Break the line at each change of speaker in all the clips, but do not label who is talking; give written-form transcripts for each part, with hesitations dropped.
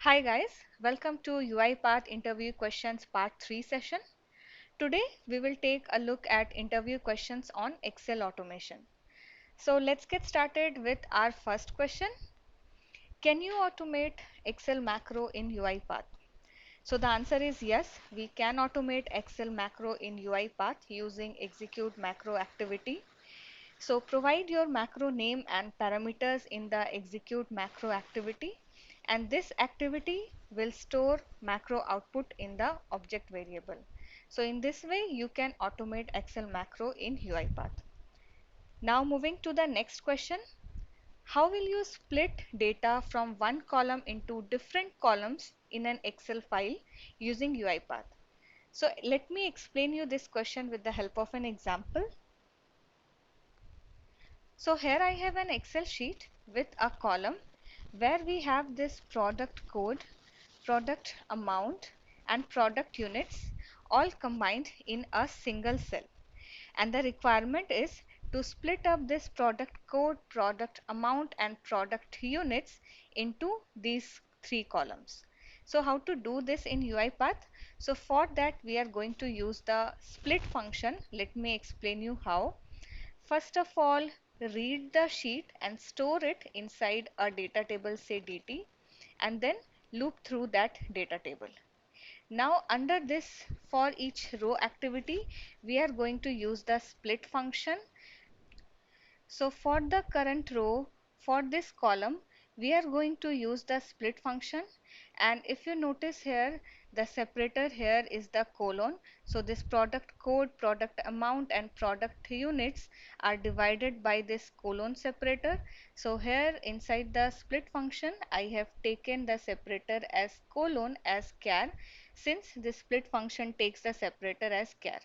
Hi guys, welcome to UiPath interview questions part 3 session. Today we will take a look at interview questions on Excel automation. So let's get started with our first question. Can you automate Excel macro in UiPath? So the answer is yes, we can automate Excel macro in UiPath using execute macro activity. So provide your macro name and parameters in the execute macro activity, and this activity will store macro output in the object variable. So in this way you can automate Excel macro in UiPath. Now moving to the next question. How will you split data from one column into different columns in an Excel file using UiPath? So let me explain you this question with the help of an example. So here I have an Excel sheet with a column where we have this product code, product amount and product units all combined in a single cell. And the requirement is to split up this product code, product amount and product units into these three columns. So how to do this in UiPath? So for that we are going to use the split function. Let me explain you how. First of all, read the sheet and store it inside a data table, say DT, and then loop through that data table. Now under this for each row activity, we are going to use the split function. So for the current row, for this column, we are going to use the split function, and if you notice here, the separator here is the colon. So this product code, product amount and product units are divided by this colon separator. So here inside the split function, I have taken the separator as colon as char, since the split function takes the separator as char.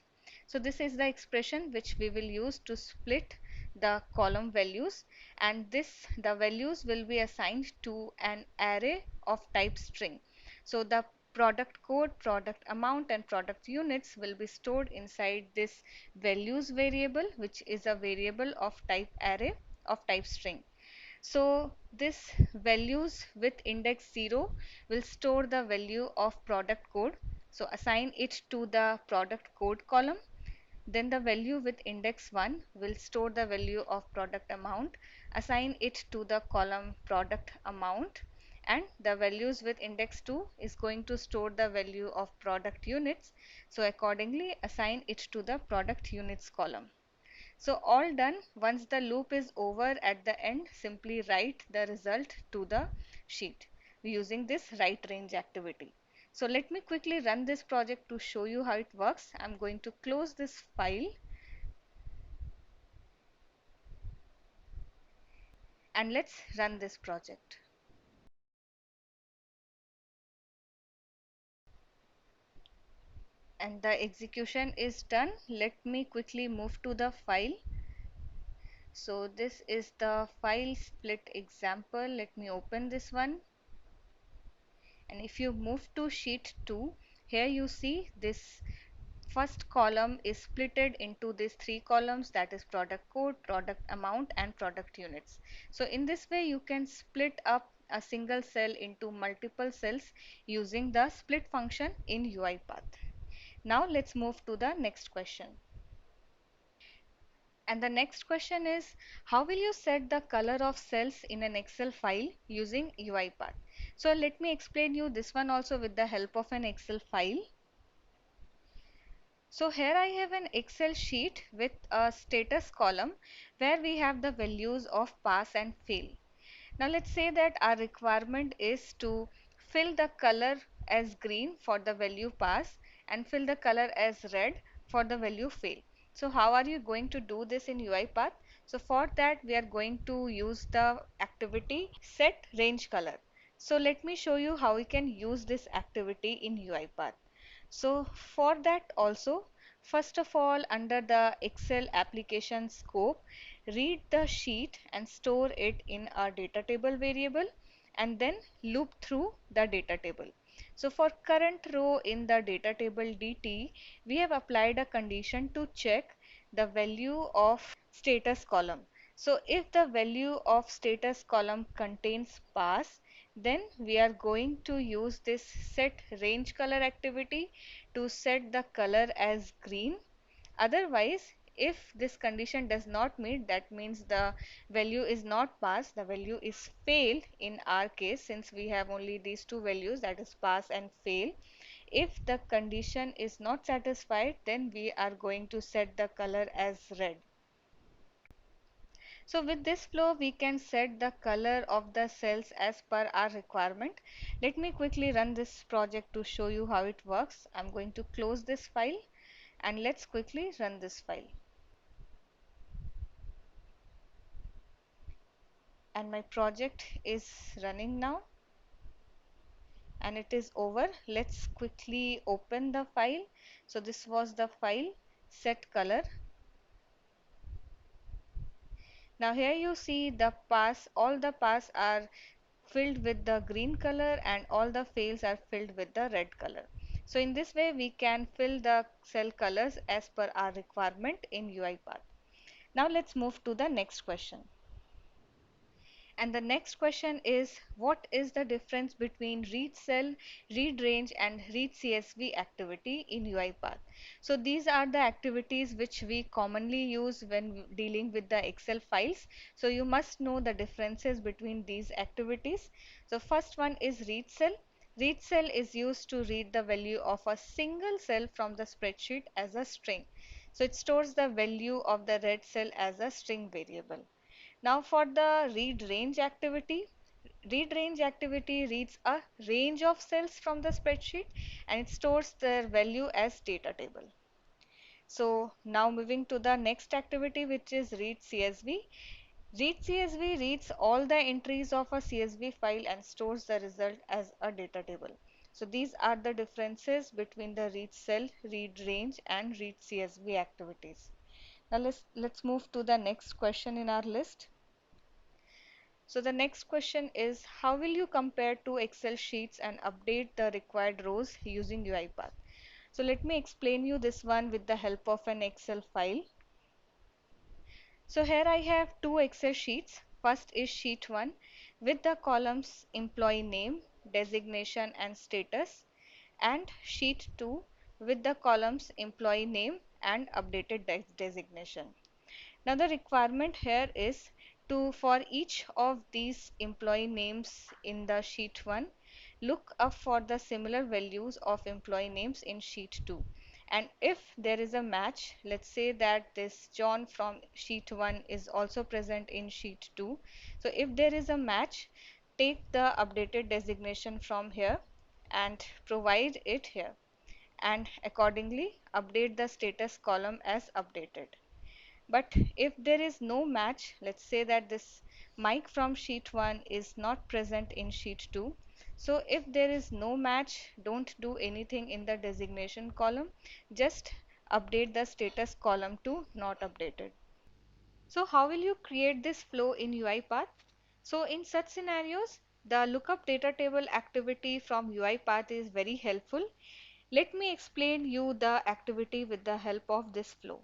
So this is the expression which we will use to split the column values, and the values will be assigned to an array of type string. So the product code, product amount and product units will be stored inside this values variable, which is a variable of type array of type string. So this values with index 0 will store the value of product code. So assign it to the product code column. Then the value with index 1 will store the value of product amount, assign it to the column product amount, and the values with index 2 is going to store the value of product units. So accordingly assign it to the product units column. So all done. Once the loop is over, at the end simply write the result to the sheet using this write range activity. So let me quickly run this project to show you how it works. I'm going to close this file and let's run this project. And the execution is done. Let me quickly move to the file. So this is the file split example. Let me open this one. And if you move to sheet 2, here you see this first column is splitted into these three columns, that is product code, product amount and product units. So in this way you can split up a single cell into multiple cells using the split function in UiPath. Now let's move to the next question. And the next question is, how will you set the color of cells in an Excel file using UiPath? So let me explain you this one also with the help of an Excel file. So here I have an Excel sheet with a status column where we have the values of pass and fail. Now let's say that our requirement is to fill the color as green for the value pass and fill the color as red for the value fail. So how are you going to do this in UiPath? So for that we are going to use the activity set range color. So let me show you how we can use this activity in UiPath. So for that also, first of all, under the Excel application scope, read the sheet and store it in a data table variable and then loop through the data table. So for current row in the data table DT, we have applied a condition to check the value of status column. So if the value of status column contains pass, Then we are going to use this set range color activity to set the color as green. Otherwise, if this condition does not meet, that means the value is not passed, the value is fail in our case, since we have only these two values, that is pass and fail. If the condition is not satisfied, then we are going to set the color as red. So with this flow, we can set the color of the cells as per our requirement. Let me quickly run this project to show you how it works. I'm going to close this file and let's quickly run this file. And my project is running now and it is over. Let's quickly open the file. So this was the file set color. Now here you see the pass, all the pass are filled with the green color and all the fails are filled with the red color. So in this way we can fill the cell colors as per our requirement in UiPath. Now let's move to the next question. And the next question is, what is the difference between read cell, read range and read CSV activity in UiPath? So these are the activities which we commonly use when dealing with the Excel files. So you must know the differences between these activities. So first one is read cell. Read cell is used to read the value of a single cell from the spreadsheet as a string. So it stores the value of the red cell as a string variable. Now for the read range activity reads a range of cells from the spreadsheet and it stores their value as data table. So now moving to the next activity, which is read CSV. Read CSV reads all the entries of a CSV file and stores the result as a data table. So these are the differences between the read cell, read range and read CSV activities. Now let's move to the next question in our list. So the next question is, how will you compare two Excel sheets and update the required rows using UiPath? So let me explain you this one with the help of an Excel file. So here I have two Excel sheets. First is sheet 1 with the columns employee name, designation and status, and sheet 2 with the columns employee name and updated designation. Now the requirement here is to, for each of these employee names in the sheet 1, look up for the similar values of employee names in sheet 2. And if there is a match, let's say that this John from sheet 1 is also present in sheet 2. So if there is a match, take the updated designation from here and provide it here, and accordingly update the status column as updated. But if there is no match, let's say that this Mike from sheet 1 is not present in sheet 2. So if there is no match, don't do anything in the designation column, just update the status column to not updated. So how will you create this flow in UiPath? So in such scenarios, the lookup data table activity from UiPath is very helpful. Let me explain you the activity with the help of this flow.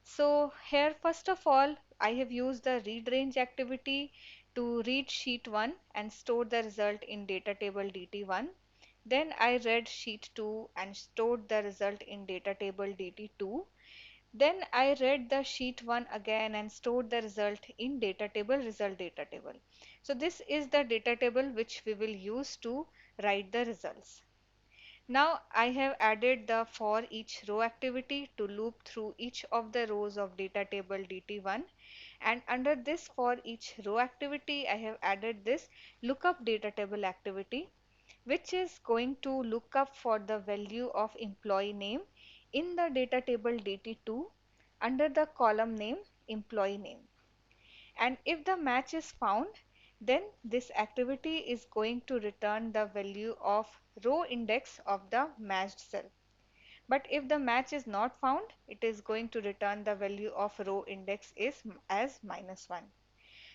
So here first of all I have used the read range activity to read sheet 1 and store the result in data table DT1. Then I read sheet 2 and stored the result in data table DT2. Then I read the sheet 1 again and stored the result in data table result data table. So this is the data table which we will use to write the results. Now I have added the for each row activity to loop through each of the rows of data table DT1, and under this for each row activity I have added this lookup data table activity, which is going to look up for the value of employee name in the data table DT2 under the column name employee name. And if the match is found, then this activity is going to return the value of row index of the matched cell. But if the match is not found, it is going to return the value of row index is as -1.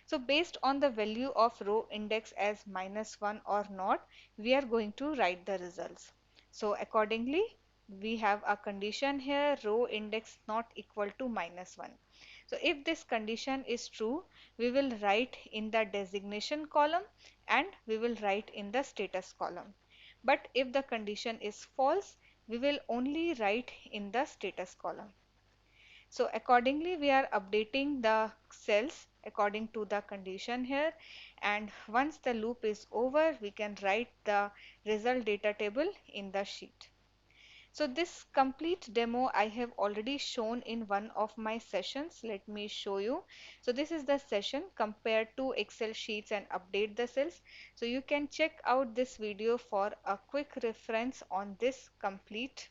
So based on the value of row index as -1 or not, we are going to write the results. So accordingly, we have a condition here, row index not equal to -1. So if this condition is true, we will write in the designation column and we will write in the status column. But if the condition is false, we will only write in the status column. So accordingly, we are updating the cells according to the condition here, and once the loop is over, we can write the result data table in the sheet. So this complete demo I have already shown in one of my sessions. Let me show you. So this is the session, compare two Excel sheets and update the cells. So you can check out this video for a quick reference on this complete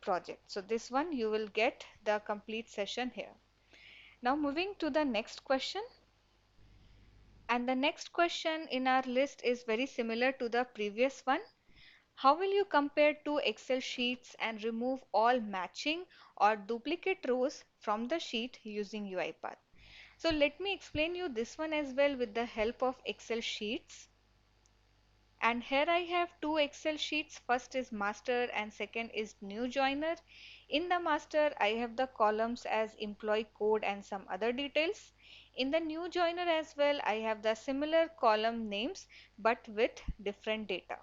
project. So this one you will get the complete session here. Now moving to the next question. And the next question in our list is very similar to the previous one. How will you compare two Excel sheets and remove all matching or duplicate rows from the sheet using UiPath? So let me explain you this one as well with the help of Excel sheets. And here I have two Excel sheets. First is master and second is new joiner. In the master, I have the columns as employee code and some other details. In the new joiner as well, I have the similar column names but with different data.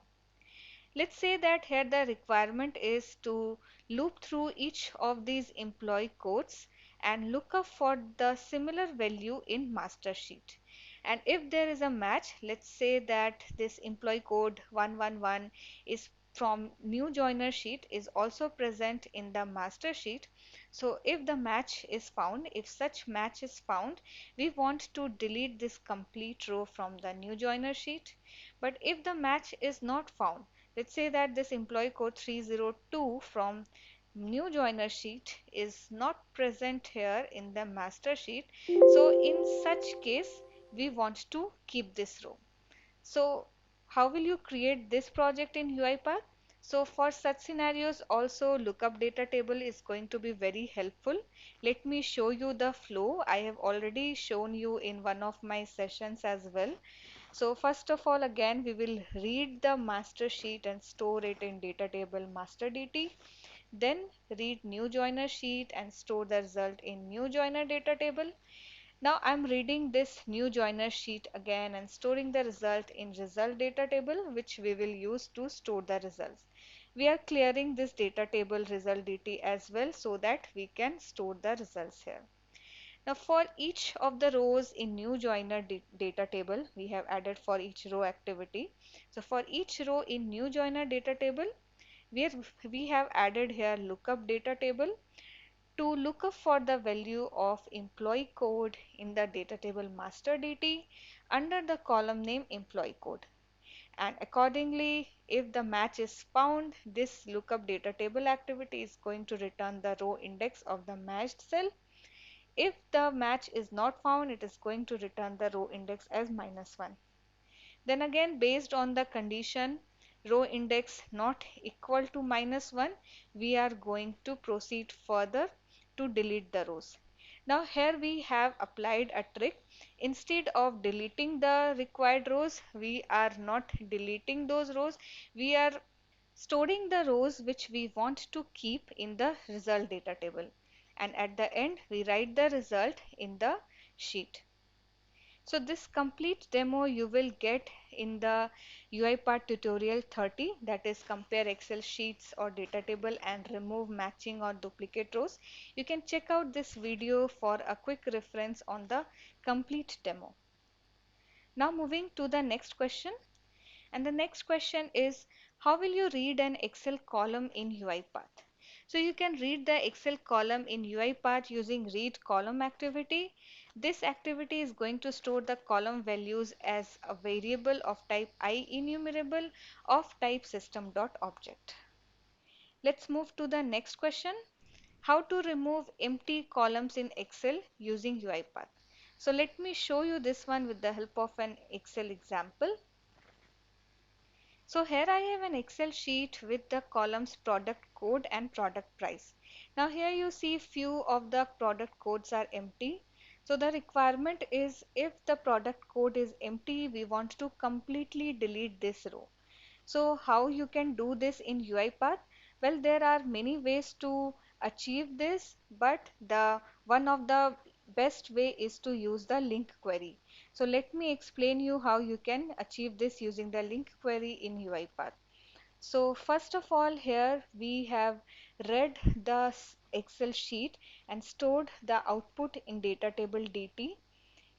Let's say that here the requirement is to loop through each of these employee codes and look up for the similar value in master sheet. And if there is a match, let's say that this employee code 111 is from new joiner sheet is also present in the master sheet. So if the match is found, if such match is found, we want to delete this complete row from the new joiner sheet. But if the match is not found, let's say that this employee code 302 from new joiner sheet is not present here in the master sheet. So in such case, we want to keep this row. So how will you create this project in UiPath? So for such scenarios also lookup data table is going to be very helpful. Let me show you the flow. I have already shown you in one of my sessions as well. So first of all, again we will read the master sheet and store it in data table master DT. Then read new joiner sheet and store the result in new joiner data table. Now I'm reading this new joiner sheet again and storing the result in result data table, which we will use to store the results. We are clearing this data table result DT as well so that we can store the results here. Now for each of the rows in new joiner data table, we have added for each row activity. So for each row in new joiner data table, we have added here lookup data table to look up for the value of employee code in the data table master DT under the column name employee code. And accordingly, if the match is found, this lookup data table activity is going to return the row index of the matched cell. If the match is not found, it is going to return the row index as -1. Then again, based on the condition row index not equal to -1, we are going to proceed further to delete the rows. Now here we have applied a trick. Instead of deleting the required rows, we are not deleting those rows. We are storing the rows which we want to keep in the result data table, and at the end we write the result in the sheet. So this complete demo you will get in the UiPath tutorial 30, that is compare Excel sheets or data table and remove matching or duplicate rows. You can check out this video for a quick reference on the complete demo. Now moving to the next question. And the next question is, how will you read an Excel column in UiPath? So you can read the Excel column in UiPath using read column activity. This activity is going to store the column values as a variable of type IEnumerable of type system.object. Let's move to the next question. How to remove empty columns in Excel using UiPath. So let me show you this one with the help of an Excel example. So here I have an Excel sheet with the columns product code and product price. Now here you see few of the product codes are empty. So the requirement is, if the product code is empty, we want to completely delete this row. So how you can do this in UiPath? Well, there are many ways to achieve this, but the one of the best way is to use the link query. So let me explain you how you can achieve this using the link query in UiPath. So first of all, here we have read the Excel sheet and stored the output in data table DT.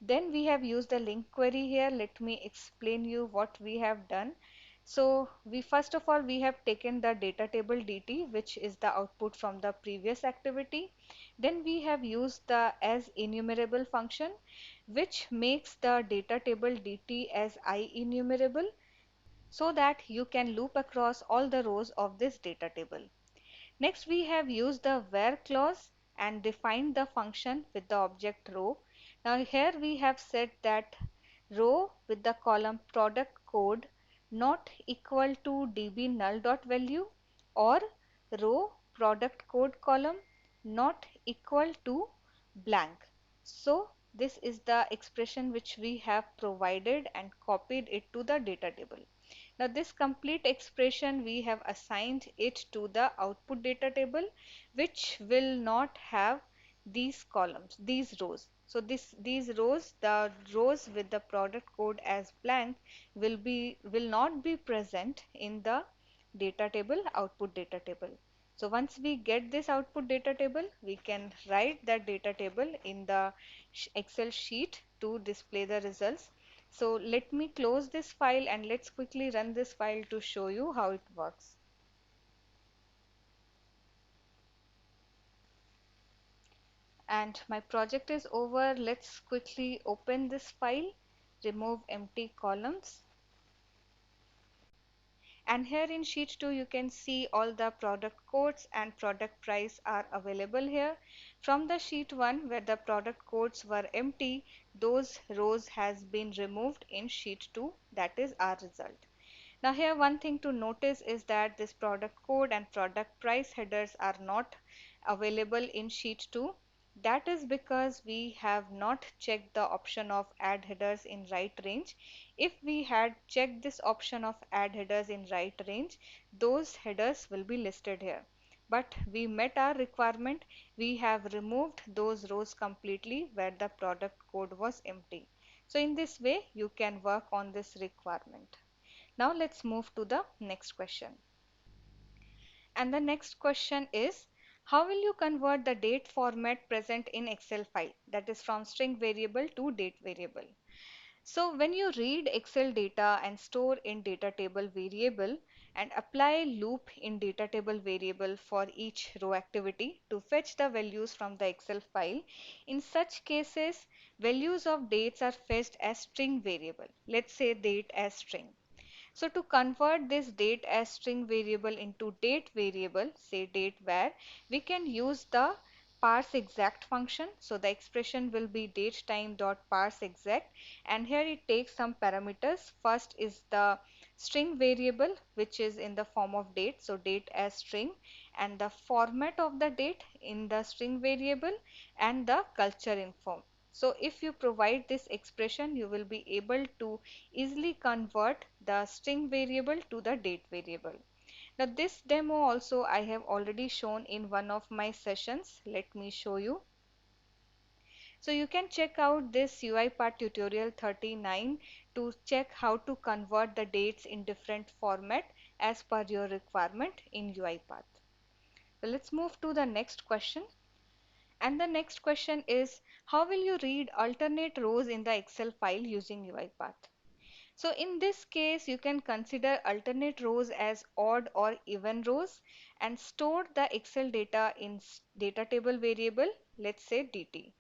Then we have used the link query here. Let me explain you what we have done. So we first of all we have taken the data table DT, which is the output from the previous activity. Then we have used the as enumerable function, which makes the data table DT as I enumerable, so that you can loop across all the rows of this data table. Next, we have used the where clause and defined the function with the object row. Now here we have said that row with the column product code not equal to db null dot value, or row product code column not equal to blank. So this is the expression which we have provided and copied it to the data table. Now this complete expression we have assigned it to the output data table, which will not have these columns, these rows. So these rows, the rows with the product code as blank, will not be present in the data table, output data table. So once we get this output data table, we can write that data table in the Excel sheet to display the results. So let me close this file and let's quickly run this file to show you how it works. And my project is over. Let's quickly open this file, remove empty columns. And here in sheet 2 you can see all the product codes and product price are available here. From the sheet 1 where the product codes were empty, those rows has been removed in sheet 2, that is our result. Now here one thing to notice is that this product code and product price headers are not available in sheet 2. That is because we have not checked the option of add headers in right range. If we had checked this option of add headers in right range, those headers will be listed here. But we met our requirement. We have removed those rows completely where the product code was empty. So in this way you can work on this requirement. Now let's move to the next question. And the next question is, how will you convert the date format present in Excel file, that is from string variable to date variable? So when you read Excel data and store in data table variable and apply loop in data table variable for each row activity to fetch the values from the Excel file, in such cases values of dates are fetched as string variable. Let's say date as string. So to convert this date as string variable into date variable, say date var, we can use the parse exact function. So the expression will be date time dot parse exact, and here it takes some parameters. First is the string variable, which is in the form of date, so date as string, and the format of the date in the string variable, and the culture info. So if you provide this expression, you will be able to easily convert the string variable to the date variable. Now this demo also I have already shown in one of my sessions. Let me show you. So you can check out this UiPath tutorial 39 to check how to convert the dates in different format as per your requirement in UiPath. So let's move to the next question. And the next question is, how will you read alternate rows in the Excel file using UiPath? So in this case, you can consider alternate rows as odd or even rows and store the Excel data in data table variable, let's say DT.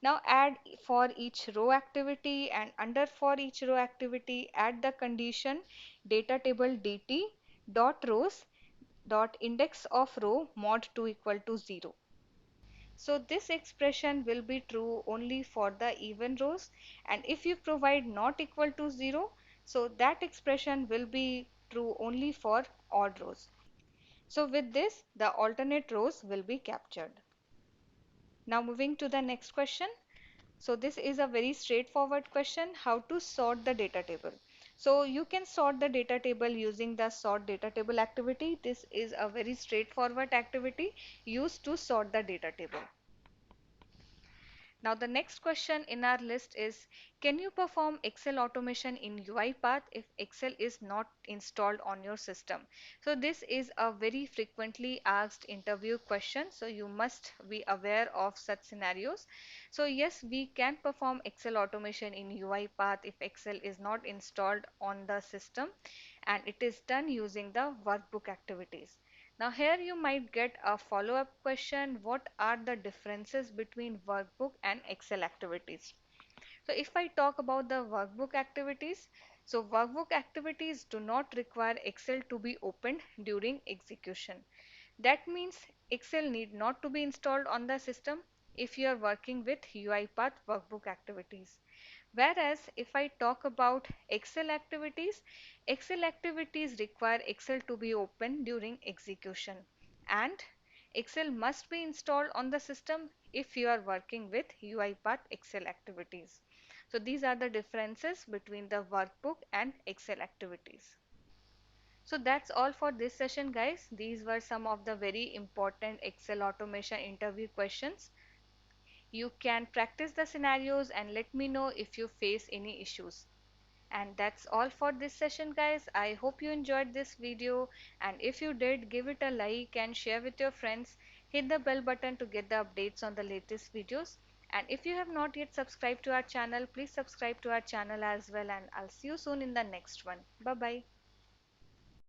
Now add for each row activity, and under for each row activity add the condition data table DT dot rows dot index of row mod 2 equal to 0. So this expression will be true only for the even rows, and if you provide not equal to 0, so that expression will be true only for odd rows. So with this, the alternate rows will be captured. Now moving to the next question. So this is a very straightforward question, how to sort the data table. So you can sort the data table using the sort data table activity. This is a very straightforward activity used to sort the data table. Now the next question in our list is, can you perform Excel automation in UiPath if Excel is not installed on your system? So this is a very frequently asked interview question. So you must be aware of such scenarios. So yes, we can perform Excel automation in UiPath if Excel is not installed on the system, and it is done using the workbook activities. Now here you might get a follow-up question, what are the differences between workbook and Excel activities? So if I talk about the workbook activities, so workbook activities do not require Excel to be opened during execution. That means Excel need not to be installed on the system if you are working with UiPath workbook activities. Whereas if I talk about Excel activities require Excel to be open during execution, and Excel must be installed on the system if you are working with UiPath Excel activities. So these are the differences between the workbook and Excel activities. So that's all for this session, guys. These were some of the very important Excel automation interview questions. You can practice the scenarios and let me know if you face any issues. And that's all for this session, guys. I hope you enjoyed this video, and if you did, give it a like and share with your friends. Hit the bell button to get the updates on the latest videos. And if you have not yet subscribed to our channel, please subscribe to our channel as well, and I'll see you soon in the next one. Bye bye.